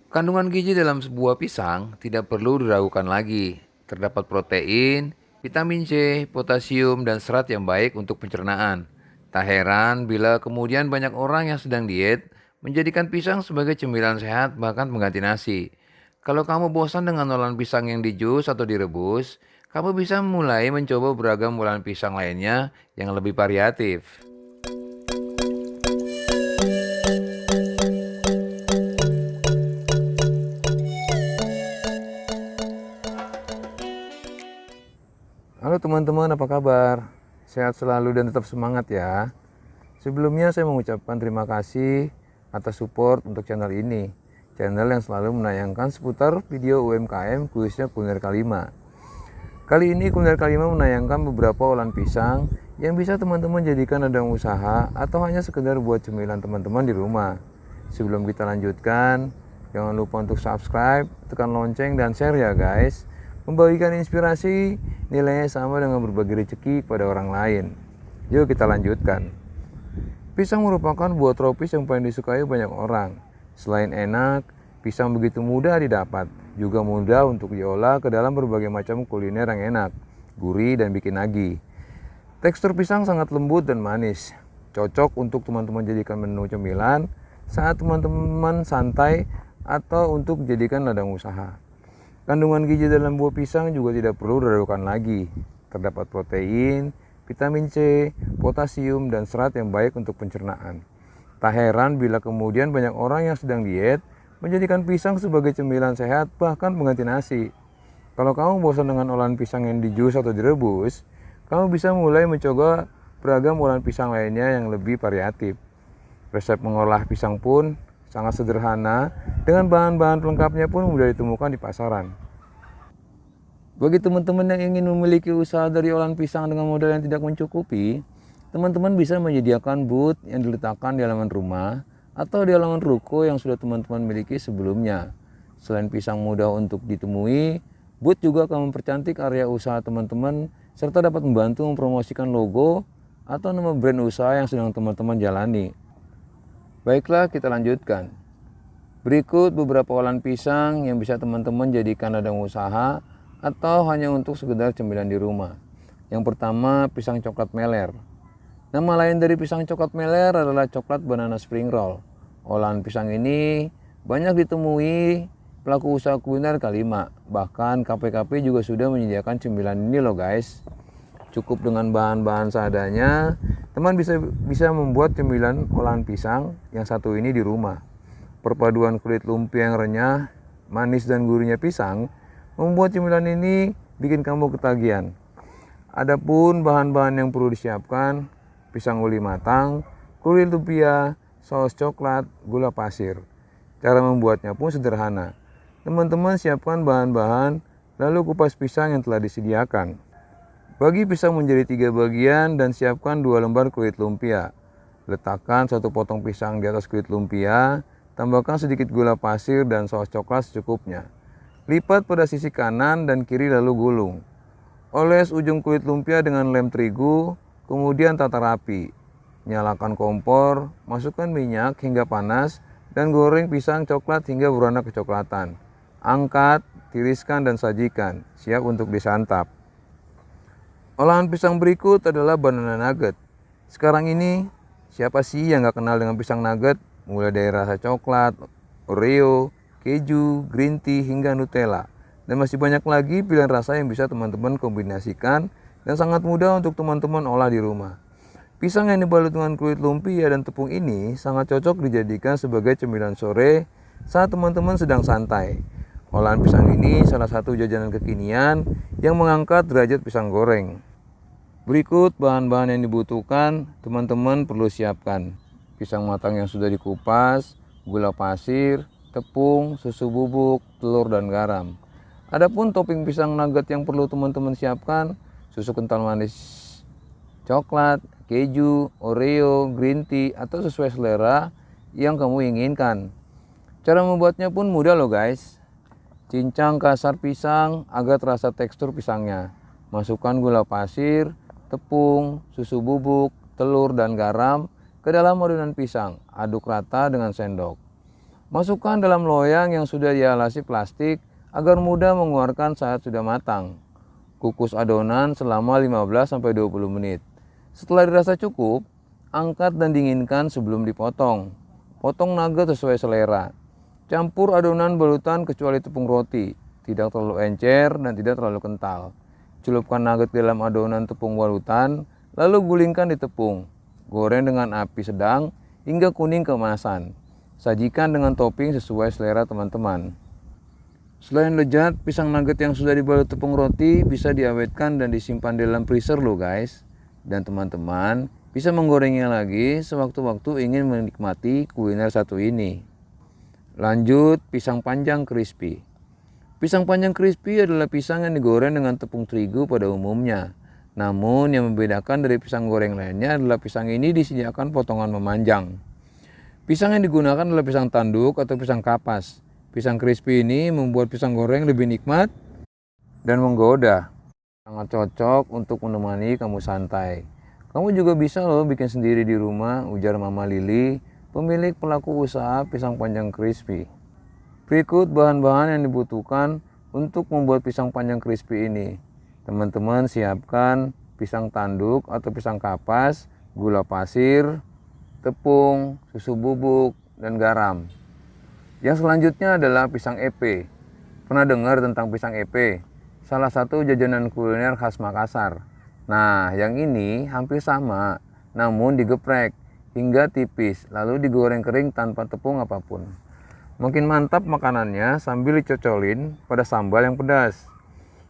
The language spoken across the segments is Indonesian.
Kandungan gizi dalam sebuah pisang tidak perlu diragukan lagi. Terdapat protein, vitamin C, potasium, dan serat yang baik untuk pencernaan. Tak heran bila kemudian banyak orang yang sedang diet menjadikan pisang sebagai cemilan sehat bahkan pengganti nasi. Kalau kamu bosan dengan olahan pisang yang dijus atau direbus, kamu bisa mulai mencoba beragam olahan pisang lainnya yang lebih variatif. Halo teman-teman, apa kabar? Sehat selalu dan tetap semangat ya. Sebelumnya saya mengucapkan terima kasih atas support untuk channel ini. Channel yang selalu menayangkan seputar video UMKM khususnya kuliner Kalima. Kali ini kuliner Kalima menayangkan beberapa olahan pisang yang bisa teman-teman jadikan ladang usaha atau hanya sekedar buat cemilan teman-teman di rumah. Sebelum kita lanjutkan, jangan lupa untuk subscribe, tekan lonceng dan share ya guys. Membagikan inspirasi, nilainya sama dengan berbagi rezeki kepada orang lain. Yuk kita lanjutkan. Pisang merupakan buah tropis yang paling disukai banyak orang. Selain enak, pisang begitu mudah didapat, juga mudah untuk diolah ke dalam berbagai macam kuliner yang enak, gurih dan bikin nagih. Tekstur pisang sangat lembut dan manis, cocok untuk teman-teman jadikan menu cemilan saat teman-teman santai atau untuk dijadikan ladang usaha. Kandungan gizi dalam buah pisang juga tidak perlu diragukan lagi. Terdapat protein, vitamin C, potasium, dan serat yang baik untuk pencernaan. Tak heran bila kemudian banyak orang yang sedang diet menjadikan pisang sebagai cemilan sehat bahkan pengganti nasi. Kalau kamu bosan dengan olahan pisang yang dijus atau direbus, kamu bisa mulai mencoba beragam olahan pisang lainnya yang lebih variatif. Resep mengolah pisang pun sangat sederhana, dengan bahan-bahan pelengkapnya pun mudah ditemukan di pasaran. Bagi teman-teman yang ingin memiliki usaha dari olahan pisang dengan modal yang tidak mencukupi, teman-teman bisa menyediakan booth yang diletakkan di halaman rumah atau di halaman ruko yang sudah teman-teman miliki sebelumnya. Selain pisang mudah untuk ditemui, booth juga akan mempercantik area usaha teman-teman serta dapat membantu mempromosikan logo atau nama brand usaha yang sedang teman-teman jalani. Baiklah, kita lanjutkan. Berikut beberapa olahan pisang yang bisa teman-teman jadikan ladang usaha atau hanya untuk sekedar cemilan di rumah. Yang pertama, pisang coklat meler. Nama lain dari pisang coklat meler adalah coklat banana spring roll. Olahan pisang ini banyak ditemui pelaku usaha kuliner Kalima. Bahkan KP-KP juga sudah menyediakan cemilan ini loh guys. Cukup dengan bahan-bahan seadanya, teman bisa membuat cemilan olahan pisang yang satu ini di rumah. Perpaduan kulit lumpia yang renyah, manis dan gurihnya pisang membuat cemilan ini bikin kamu ketagihan. Adapun bahan-bahan yang perlu disiapkan, pisang uli matang, kulit lumpia, saus coklat, gula pasir. Cara membuatnya pun sederhana. Teman-teman siapkan bahan-bahan, lalu kupas pisang yang telah disediakan. Bagi pisang menjadi 3 bagian dan siapkan 2 lembar kulit lumpia. Letakkan 1 potong pisang di atas kulit lumpia, tambahkan sedikit gula pasir dan saus coklat secukupnya. Lipat pada sisi kanan dan kiri lalu gulung. Oles ujung kulit lumpia dengan lem terigu, kemudian tata rapi. Nyalakan kompor, masukkan minyak hingga panas, dan goreng pisang coklat hingga berwarna kecoklatan. Angkat, tiriskan dan sajikan, siap untuk disantap. Olahan pisang berikut adalah banana nugget. Sekarang ini, siapa sih yang gak kenal dengan pisang nugget? Mulai dari rasa coklat, Oreo, keju, green tea, hingga Nutella. Dan masih banyak lagi pilihan rasa yang bisa teman-teman kombinasikan dan sangat mudah untuk teman-teman olah di rumah. Pisang yang dibalut dengan kulit lumpia dan tepung ini sangat cocok dijadikan sebagai cemilan sore saat teman-teman sedang santai. Olahan pisang ini salah satu jajanan kekinian yang mengangkat derajat pisang goreng. Berikut bahan-bahan yang dibutuhkan teman-teman perlu siapkan. Pisang matang yang sudah dikupas, gula pasir, tepung, susu bubuk, telur dan garam. Adapun topping pisang nugget yang perlu teman-teman siapkan, susu kental manis coklat, keju, Oreo, green tea atau sesuai selera yang kamu inginkan. Cara membuatnya pun mudah loh guys. Cincang kasar pisang agar terasa tekstur pisangnya. Masukkan gula pasir, tepung, susu bubuk, telur dan garam ke dalam adonan pisang. Aduk rata dengan sendok. Masukkan dalam loyang yang sudah dialasi plastik agar mudah mengeluarkan saat sudah matang. Kukus adonan selama 15-20 menit. Setelah dirasa cukup, angkat dan dinginkan sebelum dipotong. Potong nugget sesuai selera. Campur adonan balutan kecuali tepung roti, tidak terlalu encer dan tidak terlalu kental. Celupkan nugget ke dalam adonan tepung balutan, lalu gulingkan di tepung. Goreng dengan api sedang hingga kuning keemasan. Sajikan dengan topping sesuai selera teman-teman. Selain lezat, pisang nugget yang sudah dibalut tepung roti bisa diawetkan dan disimpan di dalam freezer loh guys. Dan teman-teman bisa menggorengnya lagi sewaktu-waktu ingin menikmati kuliner satu ini. Lanjut, pisang panjang crispy. Pisang panjang crispy adalah pisang yang digoreng dengan tepung terigu pada umumnya. Namun yang membedakan dari pisang goreng lainnya adalah pisang ini disediakan potongan memanjang. Pisang yang digunakan adalah pisang tanduk atau pisang kapas. Pisang crispy ini membuat pisang goreng lebih nikmat dan menggoda. Sangat cocok untuk menemani kamu santai. Kamu juga bisa loh bikin sendiri di rumah, ujar Mama Lili, pemilik pelaku usaha pisang panjang crispy. Berikut bahan-bahan yang dibutuhkan untuk membuat pisang panjang crispy ini. Teman-teman siapkan pisang tanduk atau pisang kapas, gula pasir, tepung, susu bubuk, dan garam. Yang selanjutnya adalah pisang epe. Pernah dengar tentang pisang epe? Salah satu jajanan kuliner khas Makassar. Nah, yang ini hampir sama, namun digeprek hingga tipis, lalu digoreng kering tanpa tepung apapun. Makin mantap makanannya sambil dicocolin pada sambal yang pedas.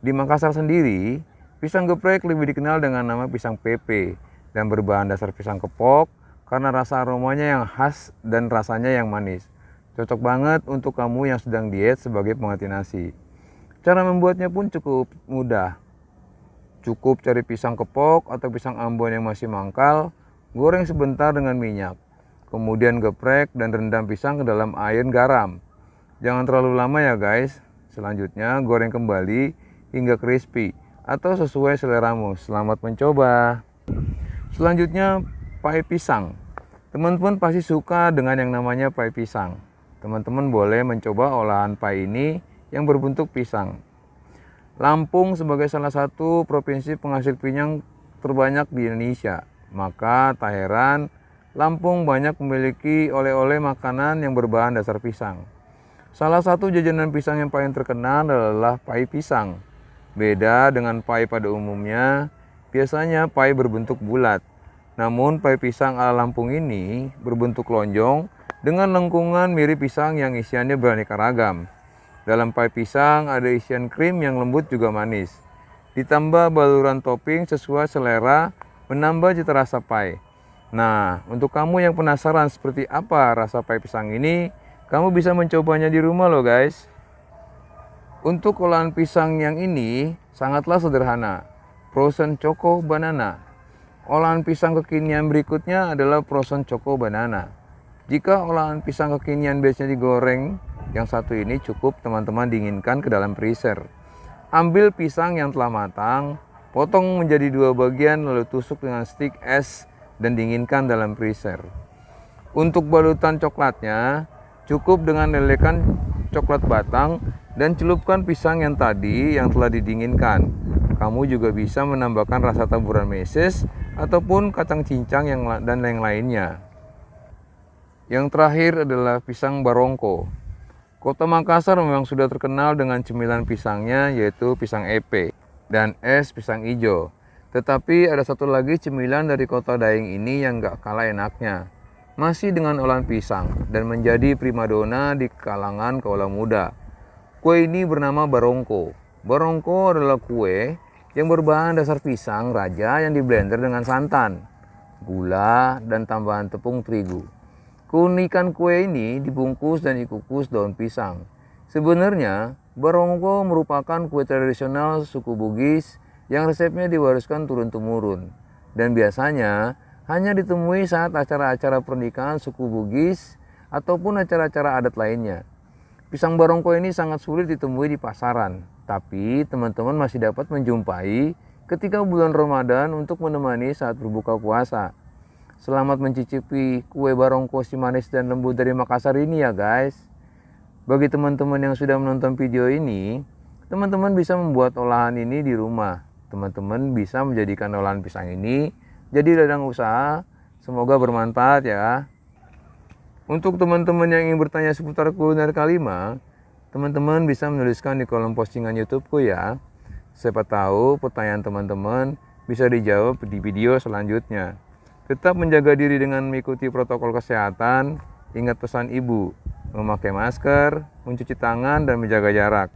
Di Makassar sendiri, pisang geprek lebih dikenal dengan nama pisang pepe dan berbahan dasar pisang kepok, karena rasa aromanya yang khas dan rasanya yang manis. Cocok banget untuk kamu yang sedang diet sebagai pengganti nasi. Cara membuatnya pun cukup mudah. Cukup cari pisang kepok atau pisang ambon yang masih mangkal, goreng sebentar dengan minyak. Kemudian geprek dan rendam pisang ke dalam air garam. Jangan terlalu lama ya guys. Selanjutnya goreng kembali hingga crispy atau sesuai seleramu. Selamat mencoba. Selanjutnya pai pisang. Teman-teman pasti suka dengan yang namanya pai pisang. Teman-teman boleh mencoba olahan pai ini yang berbentuk pisang. Lampung sebagai salah satu provinsi penghasil pinyang terbanyak di Indonesia. Maka tak heran Lampung banyak memiliki oleh-oleh makanan yang berbahan dasar pisang. Salah satu jajanan pisang yang paling terkenal adalah pai pisang. Beda dengan pai pada umumnya, biasanya pai berbentuk bulat. Namun pai pisang ala Lampung ini berbentuk lonjong dengan lengkungan mirip pisang yang isiannya beraneka ragam. Dalam pai pisang ada isian krim yang lembut juga manis. Ditambah baluran topping sesuai selera menambah cita rasa pai. Nah, untuk kamu yang penasaran seperti apa rasa pai pisang ini, kamu bisa mencobanya di rumah loh guys. Untuk olahan pisang yang ini sangatlah sederhana. Frozen Choco Banana. Olahan pisang kekinian berikutnya adalah frozen choco banana. Jika olahan pisang kekinian biasanya digoreng, yang satu ini cukup teman-teman dinginkan ke dalam freezer. Ambil pisang yang telah matang, potong menjadi 2 bagian lalu tusuk dengan stick es dan dinginkan dalam freezer. Untuk balutan coklatnya, cukup dengan lelekan coklat batang dan celupkan pisang yang tadi yang telah didinginkan. Kamu juga bisa menambahkan rasa taburan meses ataupun kacang cincang dan yang lainnya. Yang terakhir adalah pisang barongko. Kota Makassar memang sudah terkenal dengan cemilan pisangnya, yaitu pisang epe dan es pisang hijau. Tetapi ada satu lagi cemilan dari kota Daeng ini yang gak kalah enaknya. Masih dengan olahan pisang dan menjadi primadona di kalangan kaula muda. Kue ini bernama barongko. Barongko adalah kue yang berbahan dasar pisang raja yang diblender dengan santan, gula, dan tambahan tepung terigu. Keunikan kue ini dibungkus dan dikukus daun pisang. Sebenarnya, barongko merupakan kue tradisional suku Bugis yang resepnya diwariskan turun-temurun. Dan biasanya hanya ditemui saat acara-acara pernikahan suku Bugis ataupun acara-acara adat lainnya. Pisang barongko ini sangat sulit ditemui di pasaran, tapi teman-teman masih dapat menjumpai ketika bulan Ramadan untuk menemani saat berbuka puasa. Selamat mencicipi kue barongko si manis dan lembut dari Makassar ini ya guys. Bagi teman-teman yang sudah menonton video ini, teman-teman bisa membuat olahan ini di rumah. Teman-teman bisa menjadikan olahan pisang ini jadi ladang usaha. Semoga bermanfaat ya. Untuk teman-teman yang ingin bertanya seputar kuliner Kalima, teman-teman bisa menuliskan di kolom postingan YouTubeku ya. Siapa tahu pertanyaan teman-teman bisa dijawab di video selanjutnya. Tetap menjaga diri dengan mengikuti protokol kesehatan. Ingat pesan ibu, memakai masker, mencuci tangan, dan menjaga jarak.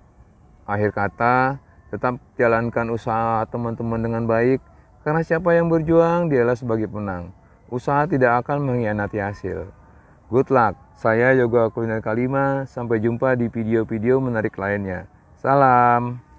Akhir kata, tetap jalankan usaha teman-teman dengan baik, karena siapa yang berjuang, dialah sebagai penang. Usaha tidak akan mengkhianati hasil. Good luck, saya Yoga Kuliner Kalima. Sampai jumpa di video-video menarik lainnya. Salam.